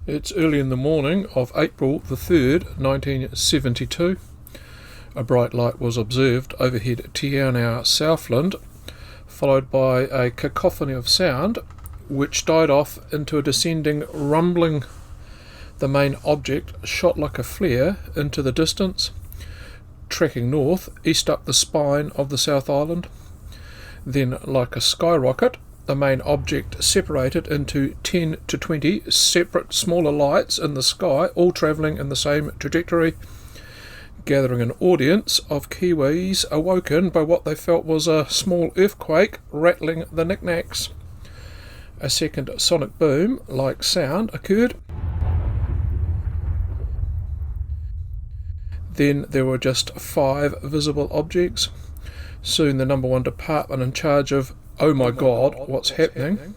It's early in the morning of April the 3rd, 1972. A bright light was observed overhead Tianau, Southland, followed by a cacophony of sound, which died off into a descending rumbling. The main object shot like a flare into the distance, trekking north, east up the spine of the South Island. Then, like a skyrocket, the main object separated into 10 to 20 separate smaller lights in the sky, all travelling in the same trajectory, gathering an audience of Kiwis awoken by what they felt was a small earthquake rattling the knickknacks. A second sonic boom-like sound occurred. Then there were just 5 visible objects. Soon the number 1 department in charge of "Oh my God, what's happening?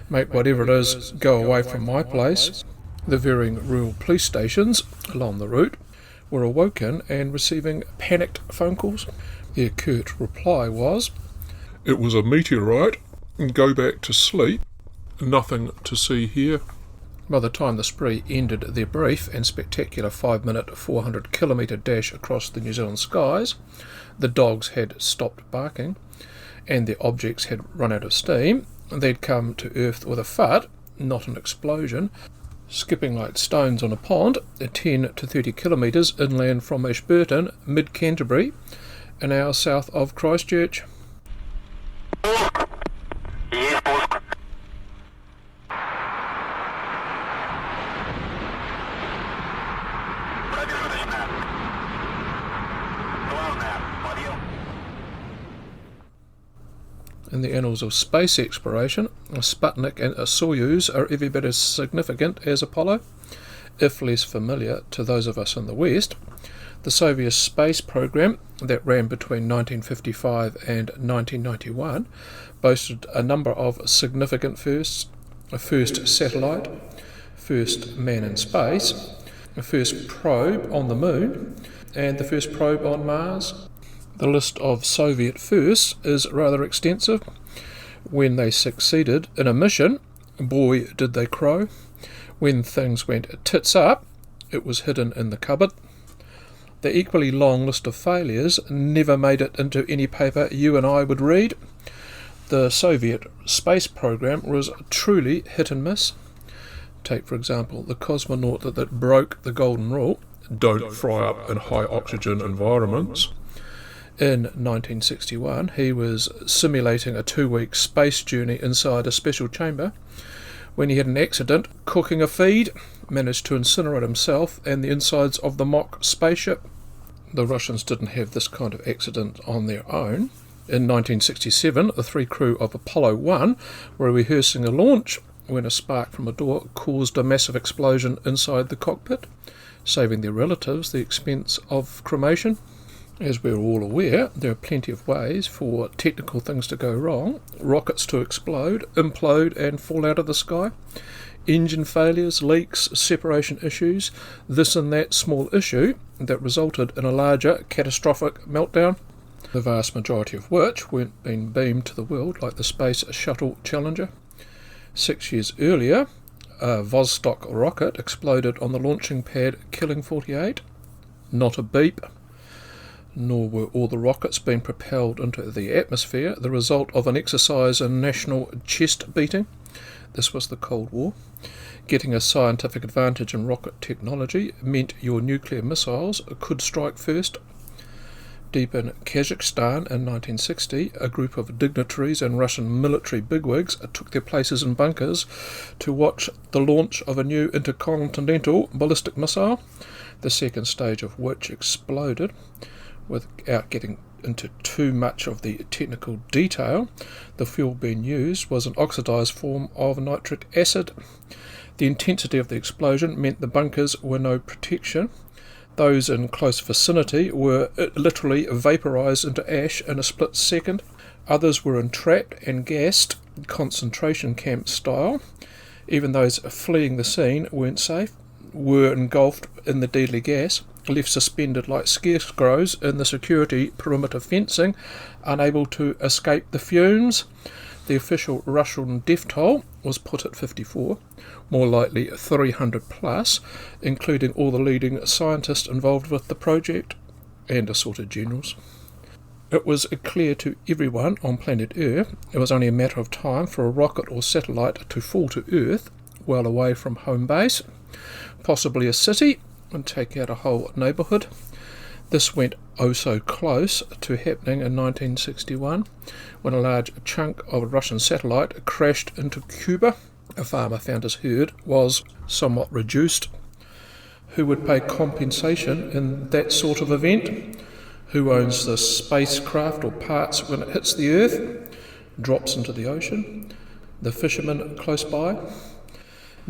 Make whatever it is go away from my place." The varying rural police stations along the route were awoken and receiving panicked phone calls. Their curt reply was, "It was a meteorite. Go back to sleep. Nothing to see here." By the time the spree ended their brief and spectacular 5-minute 400-kilometre dash across the New Zealand skies, the dogs had stopped barking and their objects had run out of steam. They'd come to earth with a fart, not an explosion, skipping like stones on a pond 10 to 30 kilometres inland from Ashburton, mid-Canterbury, an hour south of Christchurch. In the annals of space exploration, Sputnik and Soyuz are every bit as significant as Apollo, if less familiar to those of us in the West. The Soviet space program that ran between 1955 and 1991 boasted a number of significant firsts: a first satellite, first man in space, a first probe on the Moon, and the first probe on Mars. The list of Soviet firsts is rather extensive. When they succeeded in a mission, boy did they crow. When things went tits up, it was hidden in the cupboard. The equally long list of failures never made it into any paper you and I would read. The Soviet space program was truly hit and miss. Take, for example, the cosmonaut that broke the golden rule: don't fry up in high oxygen environments. In 1961, he was simulating a 2-week space journey inside a special chamber when he had an accident cooking a feed, managed to incinerate himself and the insides of the mock spaceship. The Russians didn't have this kind of accident on their own. In 1967, the 3 crew of Apollo 1 were rehearsing a launch when a spark from a door caused a massive explosion inside the cockpit, saving their relatives the expense of cremation. As we're all aware, there are plenty of ways for technical things to go wrong: rockets to explode, implode and fall out of the sky, engine failures, leaks, separation issues, this and that small issue that resulted in a larger catastrophic meltdown, the vast majority of which weren't being beamed to the world like the Space Shuttle Challenger. 6 years earlier, a Vostok rocket exploded on the launching pad, killing 48. Not a beep. Nor were all the rockets being propelled into the atmosphere the result of an exercise in national chest beating. This was the Cold War. Getting a scientific advantage in rocket technology meant your nuclear missiles could strike first. Deep in Kazakhstan in 1960, a group of dignitaries and Russian military bigwigs took their places in bunkers to watch the launch of a new intercontinental ballistic missile, the second stage of which exploded. Without getting into too much of the technical detail, the fuel being used was an oxidized form of nitric acid. The intensity of the explosion meant the bunkers were no protection. Those in close vicinity were literally vaporized into ash in a split second. Others were entrapped and gassed, concentration camp style. Even those fleeing the scene weren't safe, were engulfed in the deadly gas, left suspended like scarecrows in the security perimeter fencing, unable to escape the fumes. The official Russian death toll was put at 54, more likely 300 plus, including all the leading scientists involved with the project and assorted generals. It was clear to everyone on planet Earth it was only a matter of time for a rocket or satellite to fall to Earth well away from home base, possibly a city, and take out a whole neighbourhood. This went oh so close to happening in 1961 when a large chunk of a Russian satellite crashed into Cuba. A farmer found his herd was somewhat reduced. Who would pay compensation in that sort of event? Who owns the spacecraft or parts when it hits the Earth, drops into the ocean? The fishermen close by?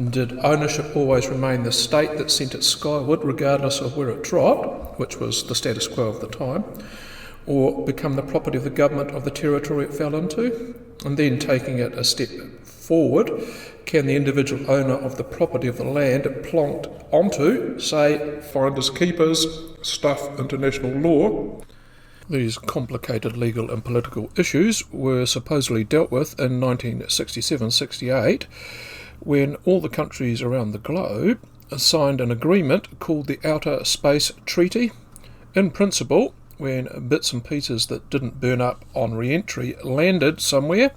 Did ownership always remain the state that sent it skyward regardless of where it dropped, which was the status quo of the time, or become the property of the government of the territory it fell into? And then taking it a step forward, can the individual owner of the property of the land plonked onto, say, finders keepers, stuff international law? These complicated legal and political issues were supposedly dealt with in 1967-68, when all the countries around the globe signed an agreement called the Outer Space Treaty. In principle, when bits and pieces that didn't burn up on re-entry landed somewhere,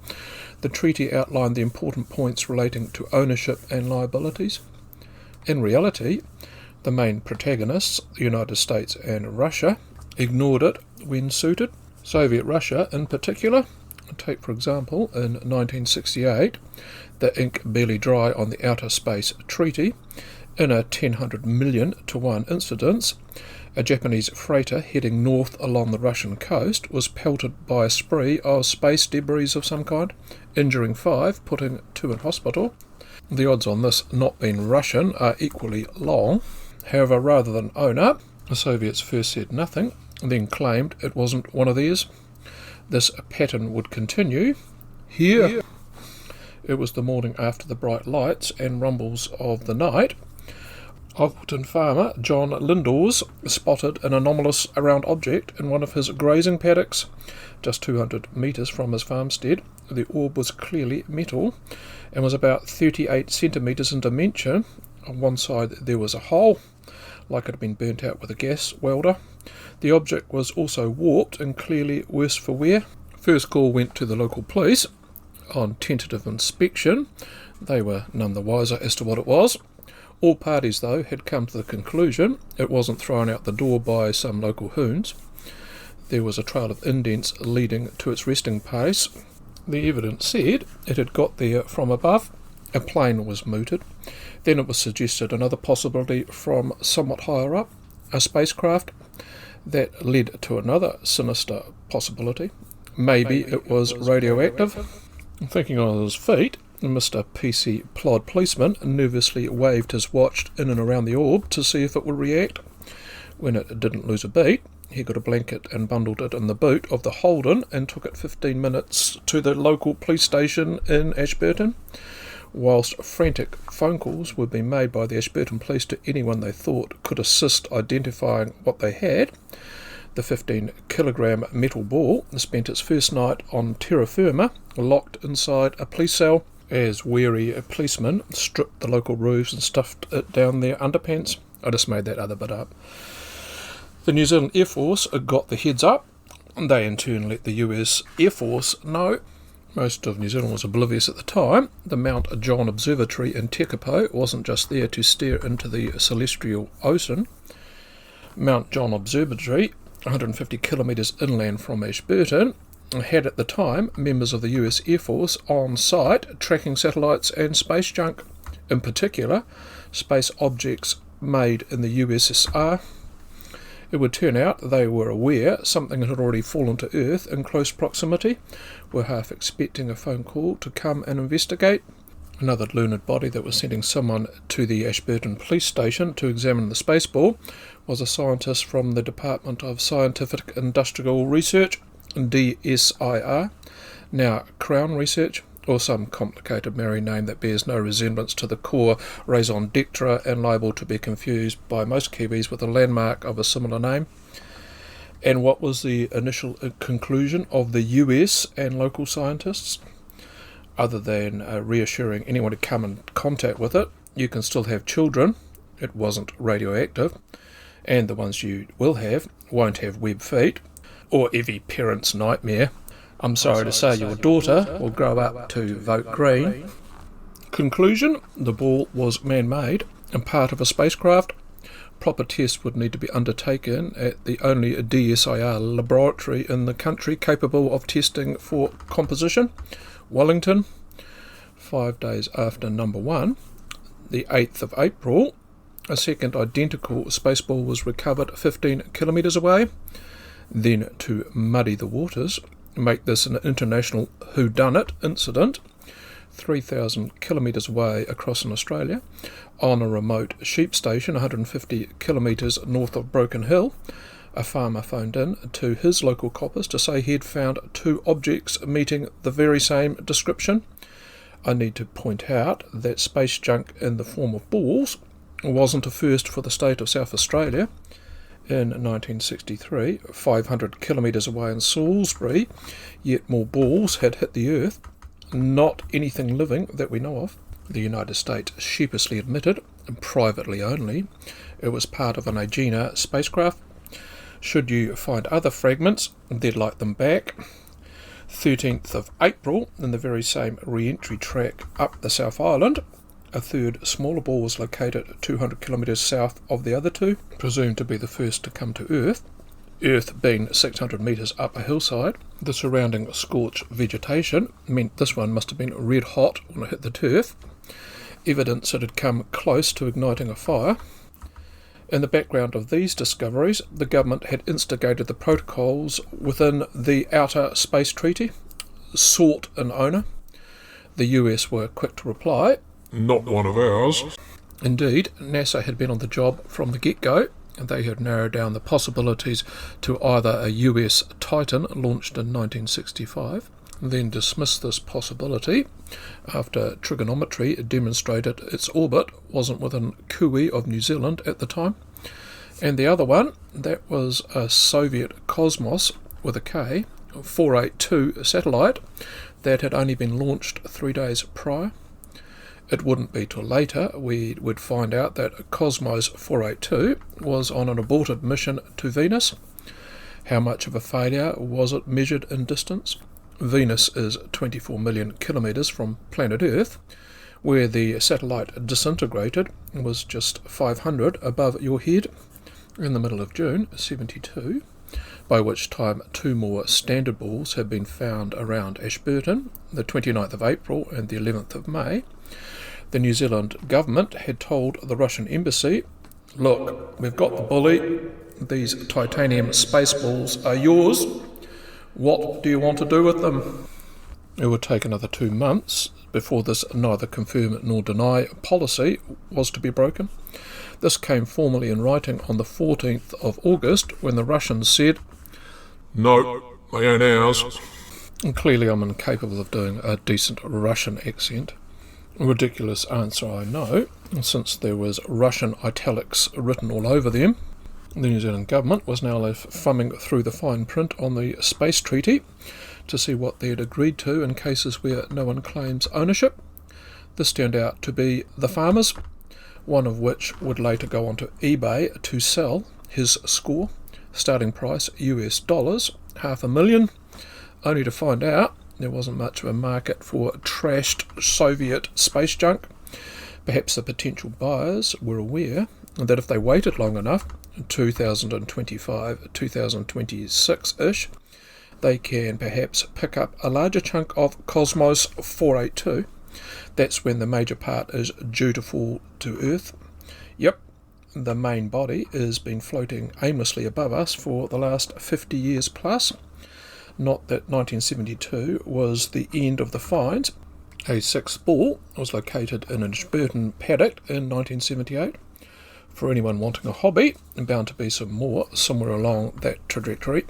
the treaty outlined the important points relating to ownership and liabilities. In reality, the main protagonists, the United States and Russia, ignored it when suited. Soviet Russia in particular, take for example in 1968, the ink barely dry on the Outer Space Treaty. In a 10 million to 1 incidence, a Japanese freighter heading north along the Russian coast was pelted by a spree of space debris of some kind, injuring 5, putting 2 in hospital. The odds on this not being Russian are equally long. However, rather than own up, the Soviets first said nothing, then claimed it wasn't one of theirs. This pattern would continue. Here, it was the morning after the bright lights and rumbles of the night. Ashburton farmer John Lindors spotted an anomalous round object in one of his grazing paddocks, just 200 metres from his farmstead. The orb was clearly metal and was about 38 centimetres in dimension. On one side there was a hole, like it had been burnt out with a gas welder. The object was also warped and clearly worse for wear. First call went to the local police. On tentative inspection, they were none the wiser as to what it was. All parties, though, had come to the conclusion it wasn't thrown out the door by some local hoons. There was a trail of indents leading to its resting place. The evidence said it had got there from above. A plane was mooted. Then it was suggested another possibility from somewhat higher up, a spacecraft. That led to another sinister possibility. Maybe it was radioactive. Thinking on his feet, Mr. PC Plod policeman nervously waved his watch in and around the orb to see if it would react. When it didn't lose a beat, he got a blanket and bundled it in the boot of the Holden and took it 15 minutes to the local police station in Ashburton. Whilst frantic phone calls were being made by the Ashburton police to anyone they thought could assist identifying what they had, the 15-kilogram metal ball spent its first night on terra firma, locked inside a police cell, as wary policemen stripped the local roofs and stuffed it down their underpants. I just made that other bit up. The New Zealand Air Force got the heads up, and they in turn let the US Air Force know. Most of New Zealand was oblivious at the time. The Mount John Observatory in Tekapo wasn't just there to stare into the celestial ocean. Mount John Observatory, 150 kilometres inland from Ashburton, had at the time members of the US Air Force on site tracking satellites and space junk, in particular space objects made in the USSR. It would turn out they were aware something had already fallen to Earth in close proximity, were half expecting a phone call to come and investigate. Another learned body that was sending someone to the Ashburton police station to examine the space ball was a scientist from the Department of Scientific Industrial Research, DSIR, now Crown Research, or some complicated marine name that bears no resemblance to the core raison d'etre and liable to be confused by most Kiwis with a landmark of a similar name. And what was the initial conclusion of the US and local scientists? Other than reassuring anyone to come in contact with it, you can still have children. It wasn't radioactive. And the ones you will have won't have web feet, or every parent's nightmare. I'm sorry to say your daughter will grow up to vote green. Conclusion: the ball was man-made and part of a spacecraft. Proper tests would need to be undertaken at the only DSIR laboratory in the country capable of testing for composition, Wellington. 5 days after number 1, the 8th of April, a second identical space ball was recovered 15 kilometres away. Then, to muddy the waters, make this an international whodunit incident, 3,000 kilometres away across in Australia, on a remote sheep station 150 kilometres north of Broken Hill, a farmer phoned in to his local coppers to say he'd found 2 objects meeting the very same description. I need to point out that space junk in the form of balls wasn't a first for the state of South Australia. In 1963, 500 kilometres away in Salisbury, yet more balls had hit the Earth. Not anything living that we know of. The United States sheepishly admitted, privately only, it was part of an Agena spacecraft. Should you find other fragments, they'd like them back. 13th of April, in the very same re-entry track up the South Island, a third smaller ball was located 200 kilometres south of the other 2, presumed to be the first to come to Earth. Earth being 600 metres up a hillside, the surrounding scorched vegetation meant this one must have been red hot when it hit the turf, evidence it had come close to igniting a fire. In the background of these discoveries, the government had instigated the protocols within the Outer Space Treaty, sought an owner. The US were quick to reply, "Not one of ours." Indeed, NASA had been on the job from the get-go, and they had narrowed down the possibilities to either a US Titan launched in 1965, then dismissed this possibility after trigonometry demonstrated its orbit wasn't within Kui of New Zealand at the time, and the other one, that was a Soviet Cosmos with a K, 482 satellite that had only been launched 3 days prior. It wouldn't be till later we would find out that Cosmos 482 was on an aborted mission to Venus. How much of a failure was it measured in distance? Venus is 24 million kilometres from planet Earth, where the satellite disintegrated was just 500 above your head in the middle of June 72, by which time 2 more standard balls had been found around Ashburton, the 29th of April and the 11th of May. The New Zealand government had told the Russian embassy, "Look, we've got the bully, these titanium space balls are yours, what do you want to do with them?" It would take another 2 months before this neither confirm nor deny policy was to be broken. This came formally in writing on the 14th of August when the Russians said, "No, they ain't ours." And clearly I'm incapable of doing a decent Russian accent. A ridiculous answer, I know, since there was Russian italics written all over them. The New Zealand government was now left thumbing through the fine print on the Space Treaty to see what they had agreed to in cases where no one claims ownership. This turned out to be the farmers, one of which would later go onto eBay to sell his score, starting price US dollars, $500,000, only to find out there wasn't much of a market for trashed Soviet space junk. Perhaps the potential buyers were aware that if they waited long enough, 2025, 2026-ish, they can perhaps pick up a larger chunk of Cosmos 482. That's when the major part is due to fall to Earth. Yep, the main body has been floating aimlessly above us for the last 50 years plus. Not that 1972 was the end of the finds. A 6th ball was located in an Ashburton paddock in 1978. For anyone wanting a hobby, bound to be some more somewhere along that trajectory.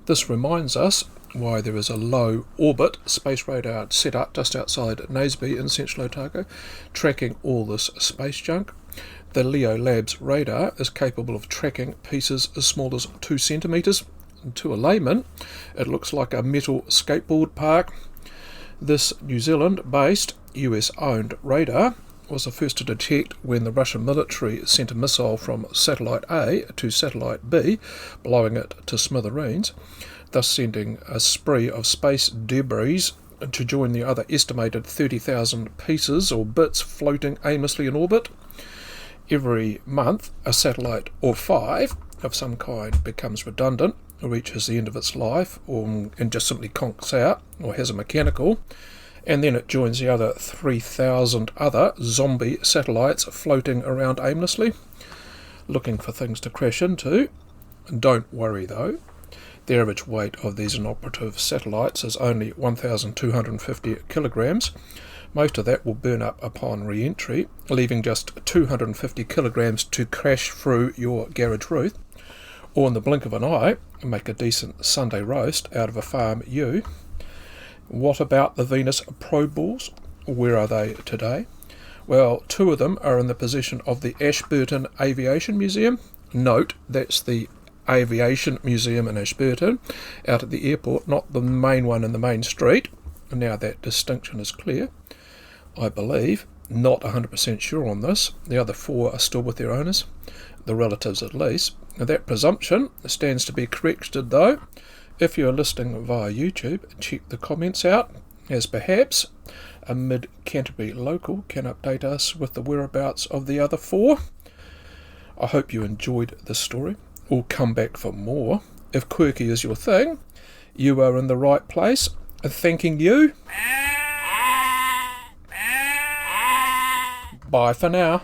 This reminds us why there is a low orbit space radar set up just outside Naseby in central Otago, tracking all this space junk. The Leo Labs radar is capable of tracking pieces as small as 2 centimetres. To a layman, it looks like a metal skateboard park. This New Zealand-based, US-owned radar was the first to detect when the Russian military sent a missile from satellite A to satellite B, blowing it to smithereens, thus sending a spree of space debris to join the other estimated 30,000 pieces or bits floating aimlessly in orbit. Every month, a satellite or 5 of some kind becomes redundant, reaches the end of its life, and just simply conks out, or has a mechanical, and then it joins the other 3,000 other zombie satellites floating around aimlessly, looking for things to crash into. Don't worry though, the average weight of these inoperative satellites is only 1,250 kilograms. Most of that will burn up upon re-entry, leaving just 250 kilograms to crash through your garage roof, or in the blink of an eye, make a decent Sunday roast out of a farm ewe. What about the Venus Probe balls? Where are they today? Well, 2 of them are in the possession of the Ashburton Aviation Museum. Note, that's the Aviation Museum in Ashburton, out at the airport, not the main one in the main street. Now that distinction is clear. I believe, not 100% sure on this, the other 4 are still with their owners, the relatives at least. Now, that presumption stands to be corrected though. If you are listening via YouTube, check the comments out, as perhaps a mid-Canterbury local can update us with the whereabouts of the other 4. I hope you enjoyed this story, or come back for more. If quirky is your thing, you are in the right place. Thanking you. Bye for now.